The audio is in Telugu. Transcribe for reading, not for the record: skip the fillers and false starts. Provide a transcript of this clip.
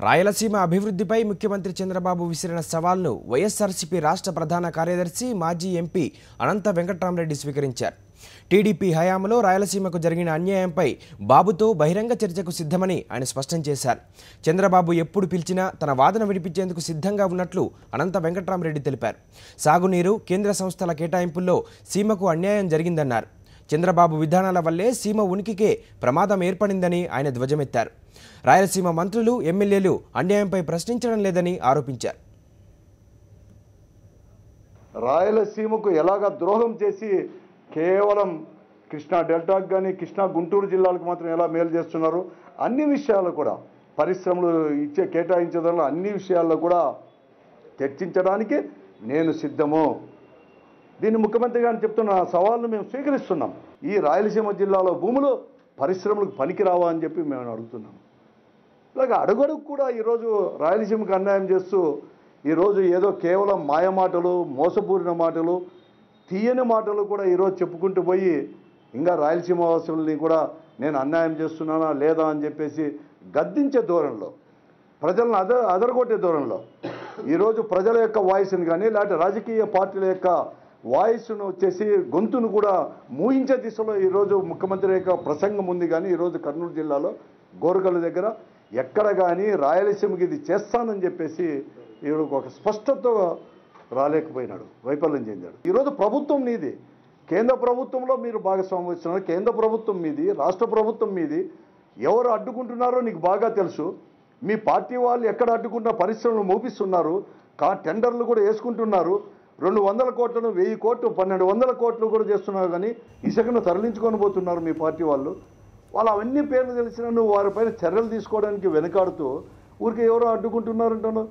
రాయలసీమ అభివృద్ధిపై ముఖ్యమంత్రి చంద్రబాబు విసిరిన సవాల్ను వైఎస్ఆర్సీపీ రాష్ట్ర ప్రధాన కార్యదర్శి మాజీ ఎంపీ అనంత వెంకట్రామరెడ్డి స్వీకరించారు. టీడీపీ హయాంలో రాయలసీమకు జరిగిన అన్యాయంపై బాబుతో బహిరంగ చర్చకు సిద్ధమని ఆయన స్పష్టం చేశారు. చంద్రబాబు ఎప్పుడు పిలిచినా తన వాదన వినిపించేందుకు సిద్ధంగా ఉన్నట్లు అనంత వెంకట్రామరెడ్డి తెలిపారు. సాగునీరు, కేంద్ర సంస్థల కేటాయింపుల్లో సీమకు అన్యాయం జరిగిందన్నారు. చంద్రబాబు విధానాల వల్లే సీమ ఉనికికే ప్రమాదం ఏర్పడిందని ఆయన ధ్వజమెత్తారు. రాయలసీమ మంత్రులు, ఎమ్మెల్యేలు అన్యాయంపై ప్రశ్నించడం లేదని ఆరోపించారు. రాయలసీమకు ఎలాగ ద్రోహం చేసి కేవలం కృష్ణా డెల్టాకు కానీ కృష్ణా గుంటూరు జిల్లాలకు మాత్రం ఎలా మేలు చేస్తున్నారు, అన్ని విషయాలు కూడా పరిశ్రమలు కేటాయించడంలో అన్ని విషయాల్లో కూడా చర్చించడానికి నేను సిద్ధము. దీన్ని ముఖ్యమంత్రి గారిని చెప్తున్న సవాళ్ళను మేము స్వీకరిస్తున్నాం. ఈ రాయలసీమ జిల్లాలో భూములు పరిశ్రమలకు పనికిరావా అని చెప్పి మేము అడుగుతున్నాం. ఇలాగ అడుగడుగు కూడా ఈరోజు రాయలసీమకు అన్యాయం చేస్తూ ఈరోజు ఏదో కేవలం మాయమాటలు, మోసపూరిన మాటలు, తీయని మాటలు కూడా ఈరోజు చెప్పుకుంటూ పోయి ఇంకా రాయలసీమ వాసుల్ని కూడా నేను అన్యాయం చేస్తున్నానా లేదా అని చెప్పేసి గద్దించే ధోరణిలో, ప్రజలను అదరగొట్టే ధోరణిలో ఈరోజు ప్రజల యొక్క వాయిస్ని కానీ లేకపోతే రాజకీయ పార్టీల యొక్క వాయిస్ను వచ్చేసి గొంతును కూడా మూయించే దిశలో ఈరోజు ముఖ్యమంత్రి యొక్క ప్రసంగం ఉంది. కానీ ఈరోజు కర్నూలు జిల్లాలో గోరగల్ల దగ్గర ఎక్కడ కానీ రాయలసీమకి ఇది చేస్తానని చెప్పేసి ఈరోజు ఒక స్పష్టత రాలేకపోయినాడు, వైఫల్యం చెందాడు. ఈరోజు ప్రభుత్వం నీది, కేంద్ర ప్రభుత్వంలో మీరు భాగస్వామ్యం ఇస్తున్నారు. కేంద్ర ప్రభుత్వం మీది, రాష్ట్ర ప్రభుత్వం మీది. ఎవరు అడ్డుకుంటున్నారో నీకు బాగా తెలుసు. మీ పార్టీ వాళ్ళు ఎక్కడ అడ్డుకున్న పరిశ్రమలు మోపిస్తున్నారు, టెండర్లు కూడా వేసుకుంటున్నారు. 200 కోట్లను 1000 కోట్లు 1200 కోట్లు కూడా చేస్తున్నారు. కానీ ఇసుకను తరలించుకొని పోతున్నారు మీ పార్టీ వాళ్ళు. వాళ్ళు అవన్నీ పేర్లు తెలిసినా నువ్వు వారిపైన చర్యలు తీసుకోవడానికి వెనకాడుతూ ఊరికి ఎవరో అడ్డుకుంటున్నారంటాను.